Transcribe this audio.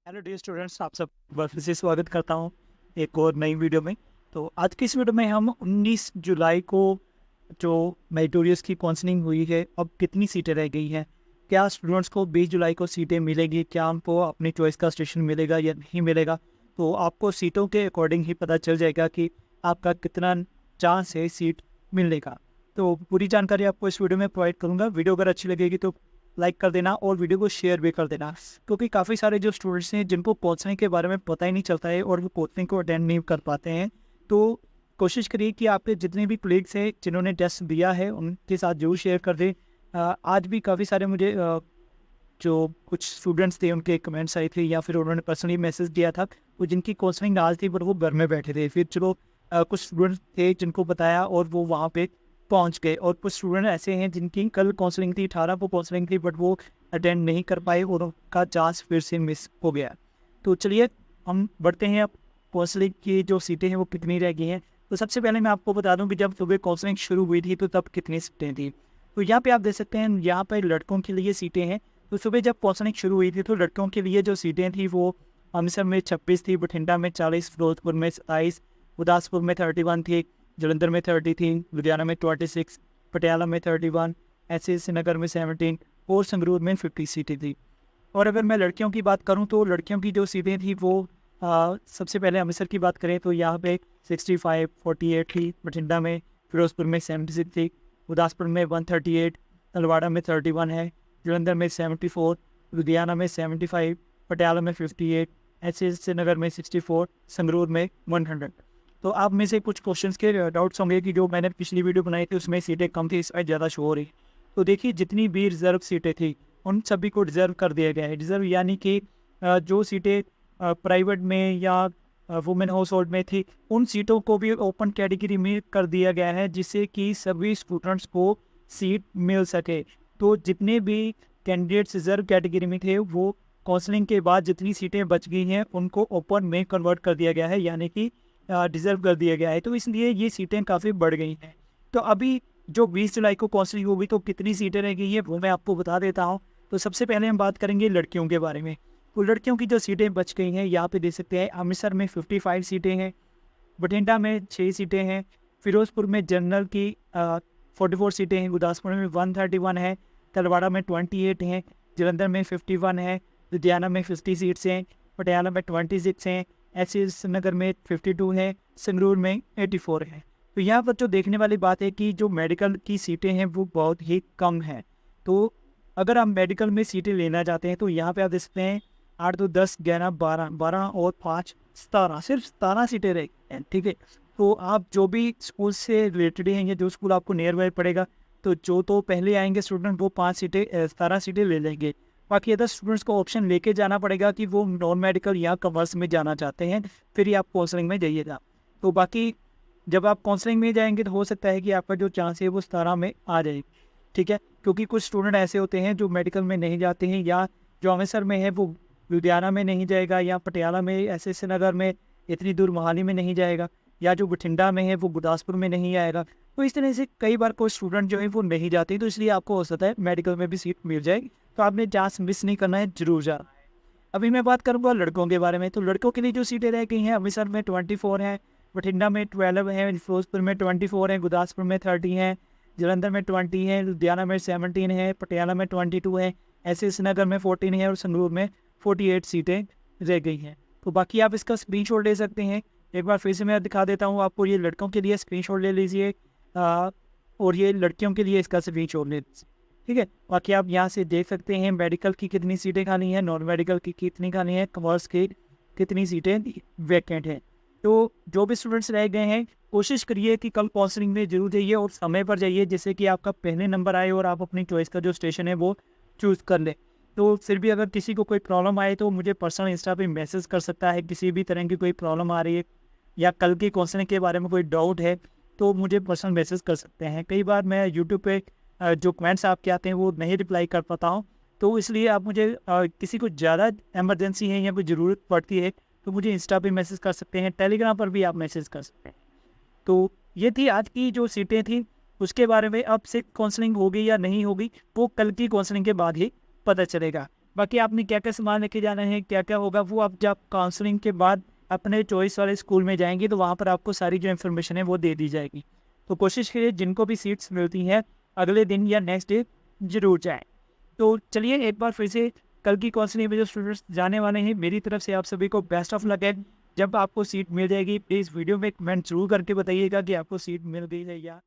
Hello dear students, आप सब फिर से स्वागत करता हूँ एक और नई वीडियो में। तो आज की इस वीडियो में हम 19 जुलाई को जो मेरिटोरियस की काउंसलिंग हुई है, अब कितनी सीटें रह गई हैं, क्या स्टूडेंट्स को 20 जुलाई को सीटें मिलेगी, क्या उनको अपनी चॉइस का स्टेशन मिलेगा या नहीं मिलेगा। तो आपको सीटों के अकॉर्डिंग ही पता चल जाएगा कि आपका कितना चांस है सीट मिलने का। तो पूरी जानकारी आपको इस वीडियो में प्रोवाइड करूँगा। वीडियो अगर अच्छी लगेगी तो लाइक कर देना और वीडियो को शेयर भी कर देना, क्योंकि काफ़ी सारे जो स्टूडेंट्स हैं जिनको काउंसलिंग के बारे में पता ही नहीं चलता है और वो काउंसलिंग को अटेंड नहीं कर पाते हैं। तो कोशिश करिए कि आपके जितने भी कलीग्स हैं जिन्होंने टेस्ट दिया है उनके साथ जरूर शेयर कर दें। आज भी काफ़ी सारे मुझे जो कुछ स्टूडेंट्स थे उनके कमेंट्स आए थे या फिर उन्होंने पर्सनली मैसेज दिया था, वो जिनकी काउंसलिंग आज थी पर वो घर में बैठे थे। फिर चलो कुछ स्टूडेंट्स थे जिनको बताया और वो वहाँ पे पहुँच गए, और कुछ स्टूडेंट ऐसे हैं जिनकी कल काउंसलिंग थी, 18 को काउंसलिंग थी, बट वो अटेंड नहीं कर पाए और उनका चांस फिर से मिस हो गया। तो चलिए हम बढ़ते हैं अब काउंसलिंग की जो सीटें हैं वो कितनी रह गई हैं। तो सबसे पहले मैं आपको बता दूं कि जब सुबह काउंसलिंग शुरू हुई थी तो तब कितनी सीटें थी। तो यहाँ पे आप देख सकते हैं, यहाँ पर लड़कों के लिए सीटें हैं। तो सुबह जब काउंसलिंग शुरू हुई थी तो लड़कों के लिए जो सीटें थी वो अमृतसर में 26 थी, बठिंडा में 40, फिरोजपुर में 27, गुरदासपुर में 31 थी, जलंधर में 30 थी, लुधियाना में 26, पटियाला में 31, ऐसे श्रीनगर में 17 और संगरूर में 50 सीटें थी। और अगर मैं लड़कियों की बात करूं तो लड़कियों की जो सीटें थी वो सबसे पहले अमृतसर की बात करें तो यहाँ पे 65, 48 थी, बठिंडा में, फिरोजपुर में 76 थी, गुरदासपुर में 138, तलवाड़ा में 31 है, जलंधर में 74, लुधियाना में 75, पटियाला में 58, ऐसे श्रीनगर में 64, संगरूर में 100। तो आप में से कुछ क्वेश्चंस के डाउट्स होंगे कि जो मैंने पिछली वीडियो बनाई थी उसमें सीटें कम थी, इस पर ज़्यादा शो हो रही। तो देखिए, जितनी भी रिजर्व सीटें थी उन सभी को रिजर्व कर दिया गया है। रिजर्व यानी कि जो सीटें प्राइवेट में या वुमेन हाउस होल्ड में थी उन सीटों को भी ओपन कैटेगरी में कर दिया गया है, जिससे कि सभी स्टूडेंट्स को सीट मिल सके। तो जितने भी कैंडिडेट्स रिजर्व कैटेगरी में थे वो काउंसलिंग के बाद जितनी सीटें बच गई हैं उनको ओपन में कन्वर्ट कर दिया गया है, यानी कि रिजर्व कर दिया गया है। तो इसलिए ये सीटें काफ़ी बढ़ गई हैं। तो अभी जो 20 जुलाई को काउंसलिंग होगी तो कितनी सीटें रह गई है वो मैं आपको बता देता हूँ। तो सबसे पहले हम बात करेंगे लड़कियों के बारे में। तो लड़कियों की जो सीटें बच गई हैं यहाँ पे देख सकते हैं, अमृतसर में 55 सीटें हैं, बठिंडा में 6 सीटें हैं, फिरोजपुर में जनरल की 44 सीटें हैं, गुरदासपुर में 131 है, तलवाड़ा में 28 हैं, जलंधर में 51 है, लुधियाना में 50 सीट्स हैं, पटियाला में 26 हैं, ऐसे श्रीनगर में 52 है, संगरूर में 84 है। तो यहाँ पर जो देखने वाली बात है कि जो मेडिकल की सीटें हैं वो बहुत ही कम हैं। तो अगर आप मेडिकल में सीटें लेना चाहते हैं तो यहाँ पे आप देख सकते हैं 8, 2, 10, 11, 12, 12 और 5, 17, सिर्फ 17 सीटें रह गई हैं। ठीक है, तो आप जो भी स्कूल से रिलेटेड हैं या जो स्कूल आपको नियर बाय पड़ेगा, तो जो तो पहले आएंगे स्टूडेंट वो 5 सीटें 17 सीटें ले लेंगे। बाकी अदर स्टूडेंट्स को ऑप्शन लेके जाना पड़ेगा कि वो नॉन मेडिकल या कॉमर्स में जाना चाहते हैं, फिर ही आप काउंसलिंग में जाइएगा। तो बाकी जब आप काउंसलिंग में जाएंगे तो हो सकता है कि आपका जो चांस है वो 17 में आ जाए। ठीक है, क्योंकि कुछ स्टूडेंट ऐसे होते हैं जो मेडिकल में नहीं जाते हैं, या जो अमृतसर में है वो लुधियाना में नहीं जाएगा, या पटियाला में, ऐसे श्रीनगर में, इतनी दूर मोहाली में नहीं जाएगा, या जो बठिंडा में है वो गुरदासपुर में नहीं आएगा। तो इस तरह से कई बार कोई स्टूडेंट जो है वो नहीं जाते, तो इसलिए आपको हो सकता है मेडिकल में भी सीट मिल जाएगी। तो आपने चांस मिस नहीं करना है, जरूर जाना है। अभी मैं बात करूँगा लड़कों के बारे में। तो लड़कों के लिए जो सीटें रह गई हैं, अमृतसर में 24 हैं, बठिंडा में 12 है, फिरोजपुर में 24 है, गुरदासपुर में 30 है, जलंधर में 20 है, लुधियाना में 17 है, पटियाला में 22 है, ऐसे श्रीनगर में 14 है और संगरूर में 48 सीटें रह गई हैं। तो बाकी आप इसका स्क्रीनशॉट ले सकते हैं। एक बार फिर से मैं दिखा देता हूँ आपको, ये लड़कों के लिए स्क्रीनशॉट ले लीजिए और ये लड़कियों के लिए इसका स्क्रीनशॉट ले लीजिए। ठीक है, बाकी आप यहाँ से देख सकते हैं मेडिकल की कितनी सीटें खाली हैं, नॉन मेडिकल की कितनी खाली हैं, कॉमर्स की कितनी सीटें वैकेंट हैं। तो जो भी स्टूडेंट्स रह गए हैं कोशिश करिए कि कल काउंसलिंग में जरूर जाइए और समय पर जाइए, जिससे कि आपका पहले नंबर आए और आप अपनी चॉइस का जो स्टेशन है वो चूज़ कर लें। तो फिर भी अगर किसी को कोई प्रॉब्लम आए तो मुझे पर्सनल इंस्टा पे मैसेज कर सकता है, किसी भी तरह की कोई प्रॉब्लम आ रही है या कल की काउंसलिंग के बारे में कोई डाउट है तो मुझे पर्सनल मैसेज कर सकते हैं। कई बार मैं यूट्यूब पे जो कमेंट्स आपके आते हैं वो नहीं रिप्लाई कर पाता हूँ, तो इसलिए आप मुझे किसी को ज़्यादा इमरजेंसी है या कोई ज़रूरत पड़ती है तो मुझे इंस्टा पे मैसेज कर सकते हैं, टेलीग्राम पर भी आप मैसेज कर सकते हैं। तो ये थी आज की जो सीटें थी उसके बारे में। अब से काउंसलिंग होगी या नहीं होगी वो कल की काउंसलिंग के बाद ही पता चलेगा। बाकी आपने क्या क्या सामान लेके जाना है, क्या क्या होगा, वो आप जब काउंसलिंग के बाद अपने चॉइस वाले स्कूल में जाएंगे तो वहाँ पर आपको सारी जो इन्फॉर्मेशन है वो दे दी जाएगी। तो कोशिश करिए जिनको भी सीट्स मिलती हैं अगले दिन या नेक्स्ट डे ज़रूर जाएँ। तो चलिए एक बार फिर से कल की काउंसलिंग में जो स्टूडेंट्स जाने वाले हैं, मेरी तरफ से आप सभी को बेस्ट ऑफ लक है। जब आपको सीट मिल जाएगी प्लीज़ वीडियो में कमेंट ज़रूर करके बताइएगा कि आपको सीट मिल गई है या